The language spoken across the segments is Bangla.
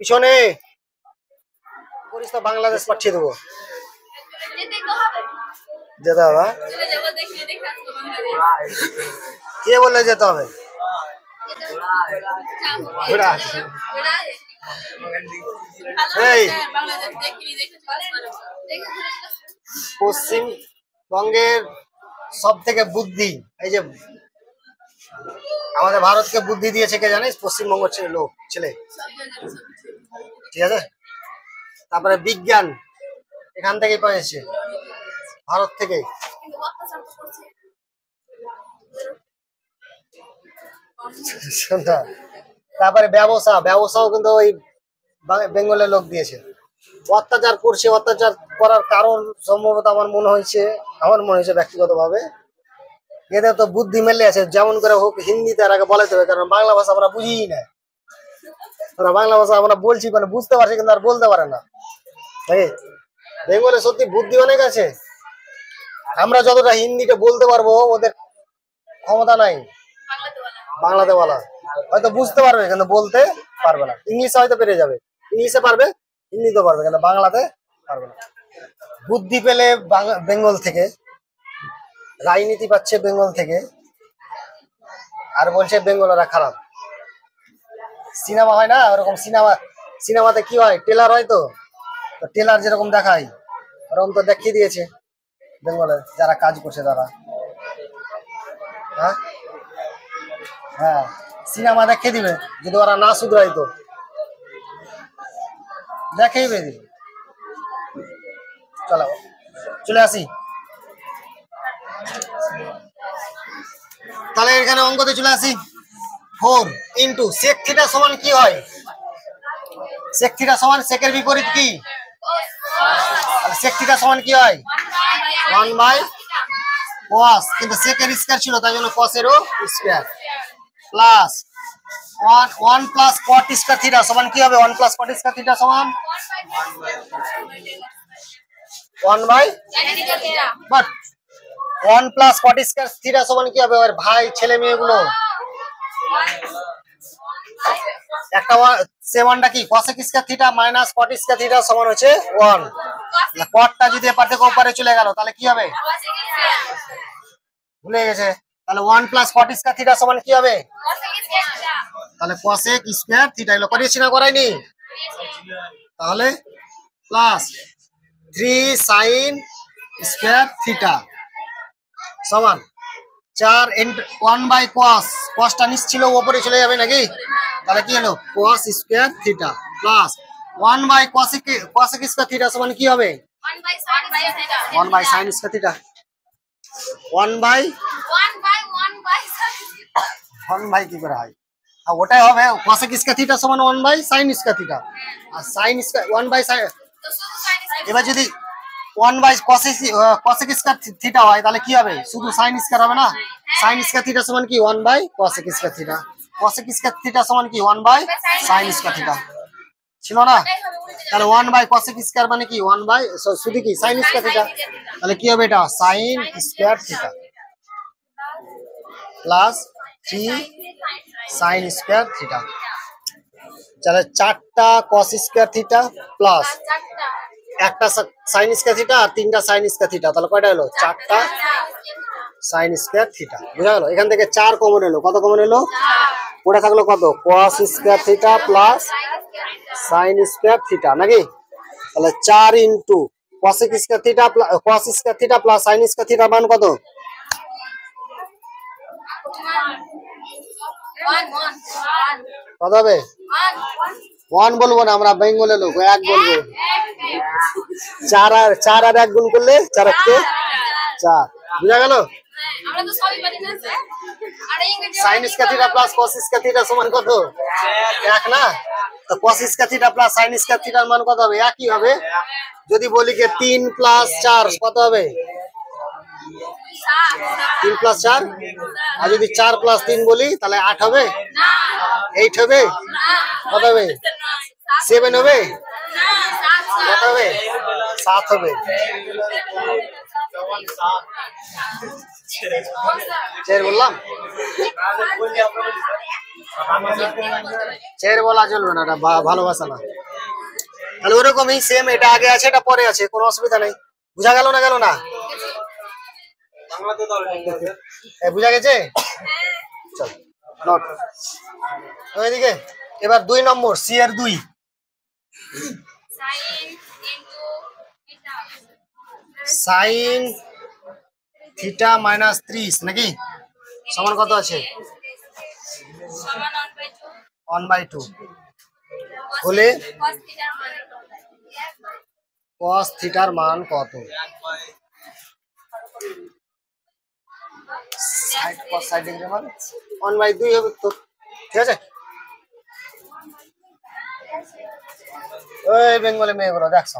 পিছনে করিস তো, বাংলাদেশ পাঠিয়ে দেবো। যেতে হবে? কে বললে যেতে হবে? এই পশ্চিমবঙ্গের সব থেকে বুদ্ধি, এই যে আমাদের ভারতকে বুদ্ধি দিয়েছে কে জানিস? পশ্চিমবঙ্গ লোক ছেলে, ঠিক আছে। তারপরে বিজ্ঞান এখান থেকেই পেয়েছে, ভারত থেকে। তারপরে ব্যবসাও কিন্তু ওই বেঙ্গলের লোক দিয়েছে। অত্যাচার করছে, অত্যাচার করার কারণ সম্ভবত আমার মনে হয়েছে ব্যক্তিগতভাবে এদের তো বুদ্ধি মেলে আছে, যেমন করে হোক হিন্দিতে আর আগে বলাতে হবে, কারণ বাংলা ভাষা আমরা বুঝিই না। বাংলা ভাষা আমরা বলছি মানে বুঝতে পারছি, কিন্তু আর বলতে পারে না। বেঙ্গলে সত্যি বুদ্ধি অনেক আছে। আমরা যতটা হিন্দিটা বলতে পারবো ওদের ক্ষমতা নাই বাংলাতে বলা। হয়তো বুঝতে পারবে কিন্তু বলতে পারবে না। ইংলিশে হয়তো পেরে যাবে, ইংলিশে পারবে, হিন্দিতে পারবে, কিন্তু বাংলাতে পারবে না। বুদ্ধি পেলে বেঙ্গল থেকে, রাজনীতি পাচ্ছে বেঙ্গল থেকে, আর বলছে বেঙ্গলরা খারাপ। সিনেমা হয় না ওরকম, সিনেমাতে কি হয়, টেলার হয়, তো টেলার যেরকম দেখায় ওরকম তো দেখিয়ে দিয়েছে বেঙ্গলে যারা কাজ করছে তারা। হ্যাঁ, সিনেমা দেখিয়ে দিবে, যদি ওরা না শুধরাই তো দেখিয়ে দিবে। চলো চলে আসি তাহলে, এখানে অঙ্কতে চলে আসি। 4 ইন্টু sec থিটা সমান কি হয়? sec থিটা সমান সেকের বিপরীত কি? sec থিটা সমান কি হয়? 1/cos, কিন্তু সেকের স্কয়ার ছিল তাই জন্য cos এরও square, plus 1 plus cot square theta সমান কি হবে? 1 প্লাস cot স্কয়ার থিটা সমান 1 প্লাস cot স্কয়ার থিটা সমান কি হবে? আর ভাই ছেলে মেয়েগুলো একটা সেমনটা কি cosec square theta minus cot square theta সমান হচ্ছে 1। cotটা যদি এপার থেকে ওপারে চলে গেল তাহলে কি হবে? ভুলে গেছে। তাহলে 1 প্লাস cot স্কয়ার থিটা সমান কি হবে? তাহলে cosec স্কয়ার থিটা, এগুলো করিয়েছি না করাইনি? তাহলে প্লাস 3 sin স্কয়ার থিটা সমান 4 1/cos, cosটা নিচ ছিল উপরে চলে যাবে নাকি? তাহলে কি হলো? cos square theta plus 1/cosec square theta সমান কি হবে? 1/sin square theta. 1/1 কি করে হয়? আর ওটাই হবে cosec স্কয়ার থিটা সমান 1/sin স্কয়ার থিটা, আর sin স্কয়ার 1/sin। এবার যদি 1/cosec স্কয়ার থিটা হয় তাহলে কি হবে? শুধু sin স্কয়ার হবে না? sin স্কয়ার থিটা সমান কি? 1/cosec square theta. cosec square theta সমান কি? 1/sin স্কয়ার থিটা ছিল না? তাহলে 1/cosec স্কয়ার মানে কি? শুধু কি sin স্কয়ার থিটা। তাহলে কি হবে? এটা sin square theta plus 3 sin square theta. তাহলে 4টা cos স্কয়ার থিটা প্লাস একটা sin স্কয়ার থিটা আর 3টা sin স্কয়ার থিটা, তাহলে কয়টা হলো? 4টা sin স্কয়ার থিটা। বুঝা গেল? এখান থেকে 4 কমন এলো। কত কমন এলো? পড়ে থাকলো কত? cos square theta plus sin square theta নাকি? তাহলে 4 into cosec square theta cos square theta plus sin square theta মান কত? কত হবে? 1 বলবো না, আমরা বেঙ্গলের লোক, 1 বলবো। 4 আর 1 গুণ করলে 4 কে 4। বুঝা গেল? sin square theta plus cos square theta সমান কত? 1 না? তো cos square theta plus sin square থিটার মান কত হবে? একই হবে। যদি বলি যে 3 প্লাস 4 কত হবে? 3 প্লাস 4। আর যদি 4 প্লাস 3 বলি তাহলে 8 হবে? 8 হবে? কত হবে? 7 হবে? কত হবে? 7 হবে। 4 বললাম? 4 বলা চলবে না, এটা ভালোবাসা না। তাহলে ওরকমই সেম, এটা আগে আছে এটা পরে আছে, কোনো অসুবিধা নেই। বুঝা গেল না? গেল না? বুঝা গেছে? চল নোট ওইদিকে। এবার 2 নম্বর, সি এর 2। সাইন থিটা মাইনাস 30 নাকি সমান কত আছে? 1/2 হলে cos থিটার মান কত? সাইড cos সাইড ডিগ্রি মান 1/2 হবে তো, ঠিক আছে? ওই বেঙ্গলি মেয়েগুলো দেখছো,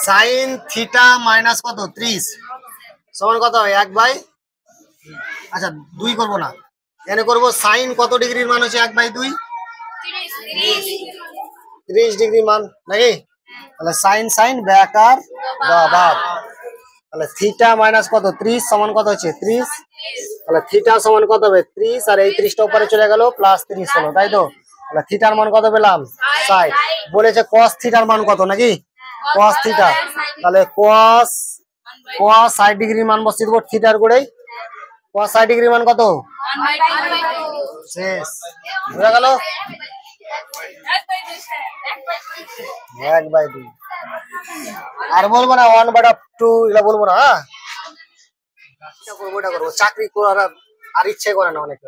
সাইন থিটা মাইনাস কত 30 সমান কত হয় 1/, আচ্ছা 2 করবো না, এখানে করবো সাইন কত ডিগ্রির মান হচ্ছে 1/2, 30 ডিগ্রি মান নাকি? তাহলে সাইন সাইন ব্যাক আর বাদ, তাহলে থিটা মাইনাস কত 30 সমান কত হচ্ছে 30, তাহলে থিটা সমান কত হবে 30, আর এই 30টা উপরে চলে গেল প্লাস 30 হলো, তাই তো? তাহলে থিটার মান কত পেলাম 60। বলেছে cos থিটার মান কত নাকি? cos থিটা, তাহলে cos 60 ডিগ্রির মান বসিয়ে দেবো থিটার গোড়ায়। cos 60 ডিগ্রির মান কত? শেষ, বুঝা গেল? 1/2 আর বলবো না 1/2 এগুলা বলবো না। এটা করবো চাকরি করার আর ইচ্ছে করে না অনেক,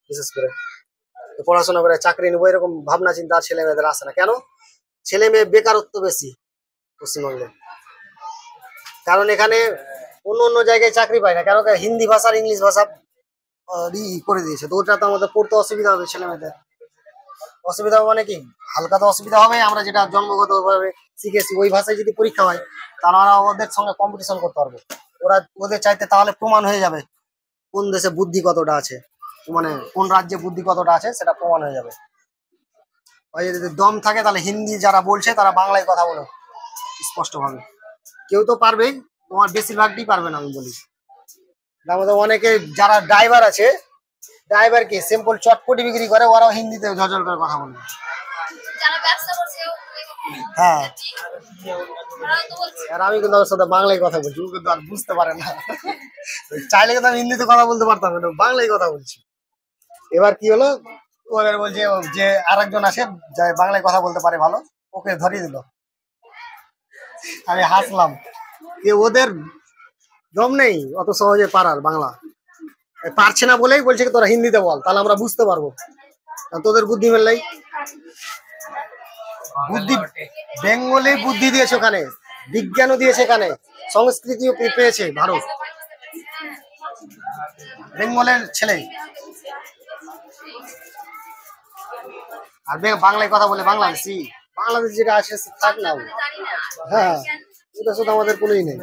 বিশেষ করে পড়াশোনা করে চাকরি নেবো এরকম ভাবনা চিন্তা ছেলে মেয়েদের আসে না। কেন? ছেলে মেয়ে বেকারত্ব বেশি পশ্চিমবঙ্গে, কারণ এখানে অন্য অন্য জায়গায় চাকরি পায় না, কেন? হিন্দি ভাষা আর ইংলিশ ভাষা করে দিয়েছে, তো ওটা তো আমাদের পড়তে অসুবিধা হবে ছেলে মেয়েদের। অসুবিধা হবে মানে কি, হালকা তো অসুবিধা হবে। আমরা যেটা জন্মগত ভাবে শিখেছি ওই ভাষায় যদি পরীক্ষা হয় তাহলে আমরা ওদের সঙ্গে কম্পিটিশন করতে পারবো। ওদের চাইতে তাহলে প্রমাণ হয়ে যাবে কোন দেশে বুদ্ধি কতটা আছে, মানে কোন রাজ্যে বুদ্ধি কতটা আছে সেটা প্রমাণ হয়ে যাবে। যদি দম থাকে তাহলে হিন্দি যারা বলছে তারা বাংলায় কথা বলো স্পষ্ট ভাবে। কেউ তো পারবেই, তোমার বেশিরভাগই পারবে না আমি বলি। আমাদের অনেকে যারা ড্রাইভার আছে, ড্রাইভার কি সিম্পল চটপটি বিক্রি করে, ওরাও হিন্দিতে ঝরঝর করে কথা বলবে। হ্যাঁ, আর আমি কিন্তু ওর সাথে বাংলায় কথা বলছি, ও কিন্তু আর বুঝতে পারে না। চাইলে কিন্তু আমি হিন্দিতে কথা বলতে পারতাম, কিন্তু বাংলায় কথা বলছি। এবার কি হলো, ওদের বলছে যে আরেকজন আসে যে বাংলায় কথা বলতে পারে ভালো, ওকে ধরিয়ে দিল। আমি হাসলাম, ওদের দম নেই অত সহজে পারার, বাংলা পারছে না বলেই বলছে তোরা হিন্দিতে বল, তাহলে আমরা বুঝতে পারবো। তোদের বুদ্ধি মেলাই, বুদ্ধি বেঙ্গলি বুদ্ধি দিয়েছে ওখানে, বিজ্ঞানও দিয়েছে এখানে, সংস্কৃতিও পেয়েছে ভারত, বেঙ্গলের ছেলে। আর বাংলায় কথা বলে বাংলাদেশি, বাংলাদেশ যেটা আছে থাক না। হ্যাঁ, এটা শুধু আমাদের কোনোই নেই।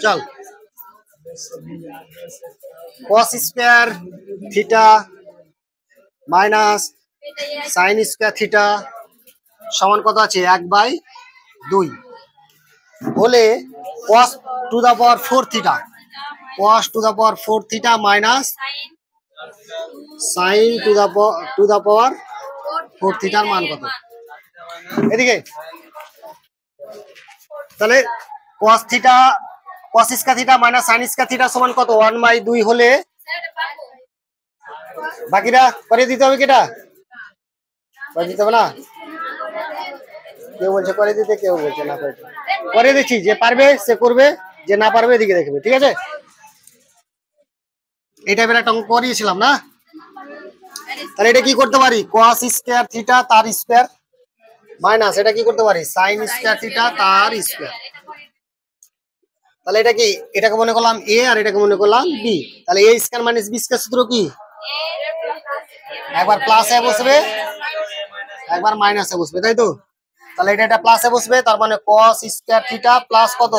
চল, cos square theta minus sine square theta সমান কত আছে 1/2 হলে cos to the power 4 theta, cos to the power 4 theta minus sine to the power 4 থিটার মান কত? এদিকে তাহলে cos theta cos square theta minus sine square theta সমান কত? 1/2 হলে বাকিটা করে দিতে হবে, কেটা করে দিতে হবে না? কেউ বলছে করে দিতে, কেউ বলছে না করে দিতে। করে দিচ্ছি, যে পারবে সে করবে, যে না পারবে এদিকে দেখবে, ঠিক আছে? এই টাইপের একটা অঙ্ক করিয়েছিলাম না? তাহলে এটা কি করতে পারি, cos স্কয়ার থিটা তার স্কয়ার মাইনাস এটা কি করতে পারি সাইন স্কয়ার থিটা তার স্কয়ার। তাহলে এটা কি, এটাকে মনে করলাম এ আর এটাকে মনে করলাম বি, তাহলে এ স্কয়ার মাইনাস বি স্কয়ার সূত্র কি? একবার প্লাসে বসবে একবার মাইনাসে বসবে, তাই তো? তাহলে এটা প্লাসে বসবে, তার মানে cos স্কয়ার থিটা প্লাস কত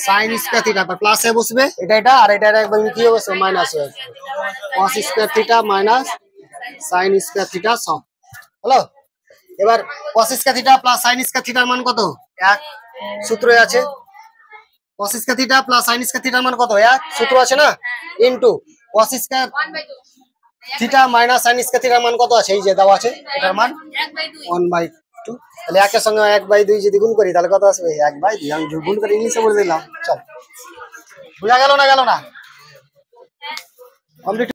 সাইন স্কয়ার থিটা, তারপর প্লাসে বসবে এটা আর এটা একবার কি হবে মাইনাস হয়ে যাবে, cos square theta minus sine square theta সব হলো। এবার cos square theta plus sine square থিটার মান কত? 1 সূত্রে আছে। cos square theta plus sine square থিটার মান কত? 1 সূত্র আছে না, into cos square theta minus sine square থিটার মান কত আছে? এই যে দেওয়া আছে, এটার মান 1/2। তাহলে একের সঙ্গে 1/2 যদি গুণ করি তাহলে কত আসবে? 1/2। আমি গুণ করে ইংলিশে বলে দিলাম। চল, বুঝা গেল না? কমপ্লিট।